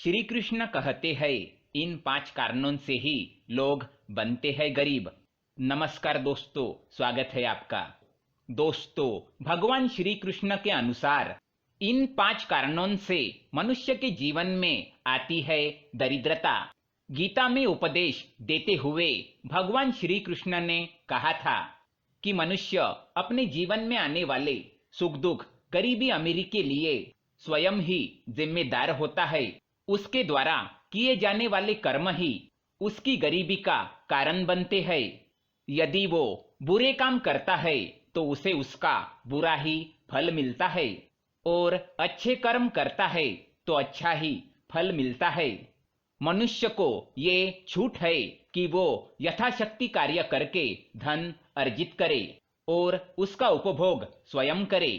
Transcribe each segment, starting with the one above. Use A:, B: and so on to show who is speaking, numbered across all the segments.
A: श्री कृष्ण कहते हैं इन 5 कारणों से ही लोग बनते हैं गरीब। नमस्कार दोस्तों, स्वागत है आपका। दोस्तों, भगवान श्री कृष्ण के अनुसार इन 5 कारणों से मनुष्य के जीवन में आती है दरिद्रता। गीता में उपदेश देते हुए भगवान श्री कृष्ण ने कहा था कि मनुष्य अपने जीवन में आने वाले सुख दुख, गरीबी अमीरी के लिए स्वयं ही जिम्मेदार होता है। उसके द्वारा किए जाने वाले कर्म ही उसकी गरीबी का कारण बनते हैं। यदि वो बुरे काम करता है तो उसे उसका बुरा ही फल मिलता है, और अच्छे कर्म करता है तो अच्छा ही फल मिलता है। मनुष्य को ये छूट है कि वो यथाशक्ति कार्य करके धन अर्जित करे और उसका उपभोग स्वयं करे,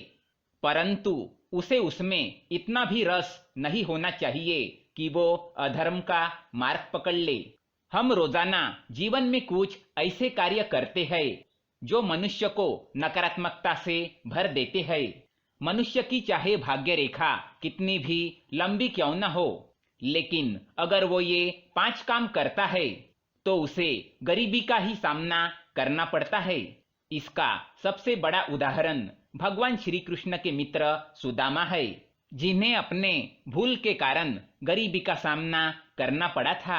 A: परंतु उसे उसमें इतना भी रस नहीं होना चाहिए कि वो अधर्म का मार्ग पकड़ ले। हम रोजाना जीवन में कुछ ऐसे कार्य करते हैं जो मनुष्य को नकारात्मकता से भर देते हैं। मनुष्य की चाहे भाग्य रेखा कितनी भी लंबी क्यों न हो, लेकिन अगर वो ये 5 काम करता है तो उसे गरीबी का ही सामना करना पड़ता है। इसका सबसे बड़ा उदाहरण भगवान श्री कृष्ण के मित्र सुदामा है, जिन्हें अपने भूल के कारण गरीबी का सामना करना पड़ा था।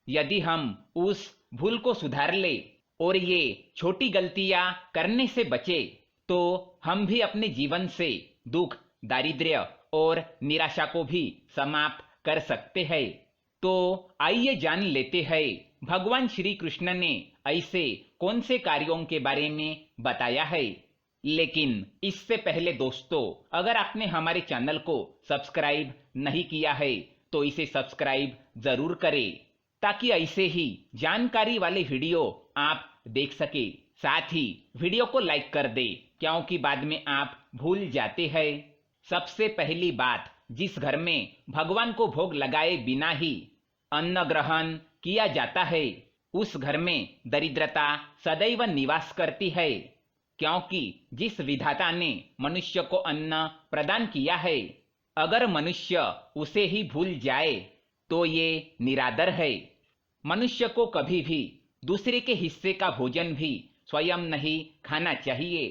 A: यदि हम उस भूल को सुधार ले और ये छोटी गलतियां करने से बचे तो हम भी अपने जीवन से दुख, दारिद्र्य और निराशा को भी समाप्त कर सकते हैं। तो आइए जान लेते हैं भगवान श्री कृष्ण ने ऐसे कौन से कार्यों के बारे में बताया है। लेकिन इससे पहले दोस्तों, अगर आपने हमारे चैनल को सब्सक्राइब नहीं किया है तो इसे सब्सक्राइब जरूर करें, ताकि ऐसे ही जानकारी वाले वीडियो आप देख सके। साथ ही वीडियो को लाइक कर दे, क्योंकि बाद में आप भूल जाते हैं। सबसे पहली बात, जिस घर में भगवान को भोग लगाए बिना ही अन्न ग्रहण किया जाता है, उस घर में दरिद्रता सदैव निवास करती है, क्योंकि जिस विधाता ने मनुष्य को अन्न प्रदान किया है, अगर मनुष्य उसे ही भूल जाए तो ये निरादर है। मनुष्य को कभी भी दूसरे के हिस्से का भोजन भी स्वयं नहीं खाना चाहिए।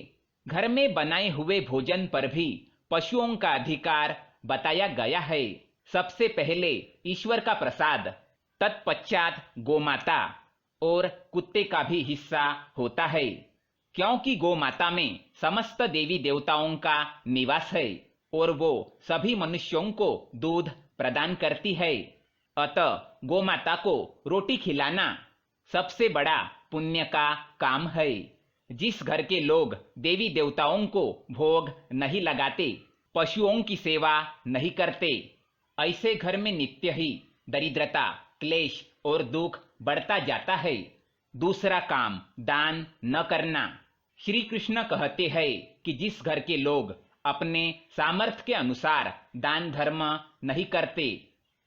A: घर में बनाए हुए भोजन पर भी पशुओं का अधिकार बताया गया है। सबसे पहले ईश्वर का प्रसाद, तत्पश्चात गोमाता और कुत्ते का भी हिस्सा होता है, क्योंकि गोमाता में समस्त देवी देवताओं का निवास है और वो सभी मनुष्यों को दूध प्रदान करती है। अतः गोमाता को रोटी खिलाना सबसे बड़ा पुण्य का काम है। जिस घर के लोग देवी देवताओं को भोग नहीं लगाते, पशुओं की सेवा नहीं करते, ऐसे घर में नित्य ही दरिद्रता, क्लेश और दुख बढ़ता जाता है। दूसरा काम, दान न करना। श्री कृष्ण कहते हैं कि जिस घर के लोग अपने सामर्थ्य के अनुसार दान धर्म नहीं करते,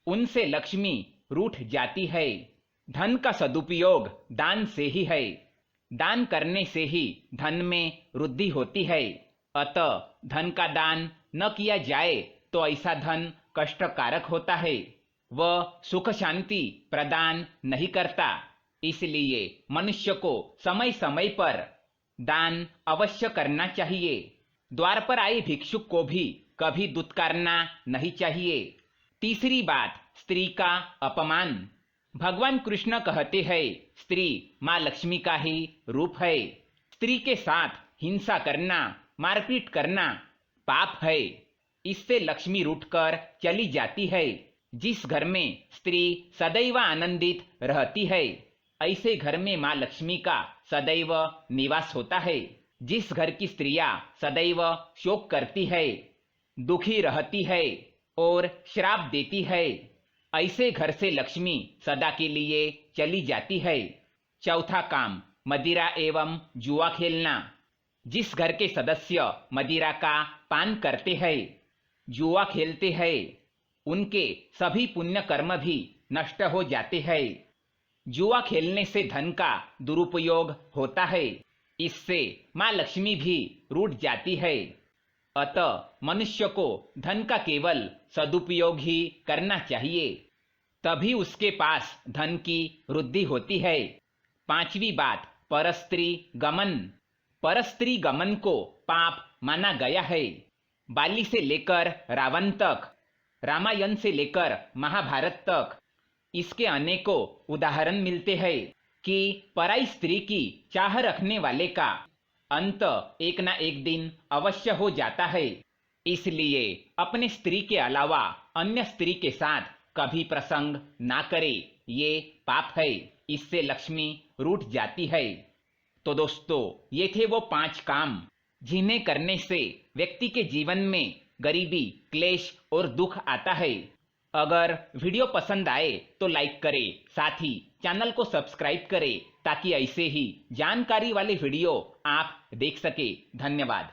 A: उनसे लक्ष्मी रूठ जाती है। धन का सदुपयोग दान से ही है। दान करने से ही धन में वृद्धि होती है। अतः धन का दान न किया जाए तो ऐसा धन कष्टकारक होता है, वह सुख शांति प्रदान नहीं करता। इसलिए मनुष्य को समय समय पर दान अवश्य करना चाहिए। द्वार पर आए भिक्षुक को भी कभी दुत्कारना नहीं चाहिए। तीसरी बात, स्त्री का अपमान। भगवान कृष्ण कहते हैं स्त्री माँ लक्ष्मी का ही रूप है। स्त्री के साथ हिंसा करना, मारपीट करना पाप है। इससे लक्ष्मी रूठकर चली जाती है। जिस घर में स्त्री सदैव आनंदित रहती है, ऐसे घर में माँ लक्ष्मी का सदैव निवास होता है। जिस घर की स्त्रियां सदैव शोक करती है, दुखी रहती है और श्राप देती है, ऐसे घर से लक्ष्मी सदा के लिए चली जाती है। चौथा काम, मदिरा एवं जुआ खेलना। जिस घर के सदस्य मदिरा का पान करते हैं, जुआ खेलते हैं, उनके सभी पुण्य कर्म भी नष्ट हो जाते हैं। जुआ खेलने से धन का दुरुपयोग होता है। इससे माँ लक्ष्मी भी रूठ जाती है। अतः मनुष्य को धन का केवल सदुपयोग ही करना चाहिए। तभी उसके पास धन की वृद्धि होती है। पांचवी बात, परस्त्री गमन। परस्त्री गमन को पाप माना गया है। बाली से लेकर रावण तक, रामायण से लेकर महाभारत तक इसके अनेकों उदाहरण मिलते हैं कि पराई स्त्री की चाह रखने वाले का अंत एक ना एक दिन अवश्य हो जाता है। इसलिए अपने स्त्री के अलावा अन्य स्त्री के साथ कभी प्रसंग ना करे, ये पाप है, इससे लक्ष्मी रूठ जाती है। तो दोस्तों, ये थे वो 5 काम जिन्हें करने से व्यक्ति के जीवन में गरीबी, क्लेश और दुख आता है। अगर वीडियो पसंद आए तो लाइक करें, साथ ही चैनल को सब्सक्राइब करें ताकि ऐसे ही जानकारी वाले वीडियो आप देख सके। धन्यवाद।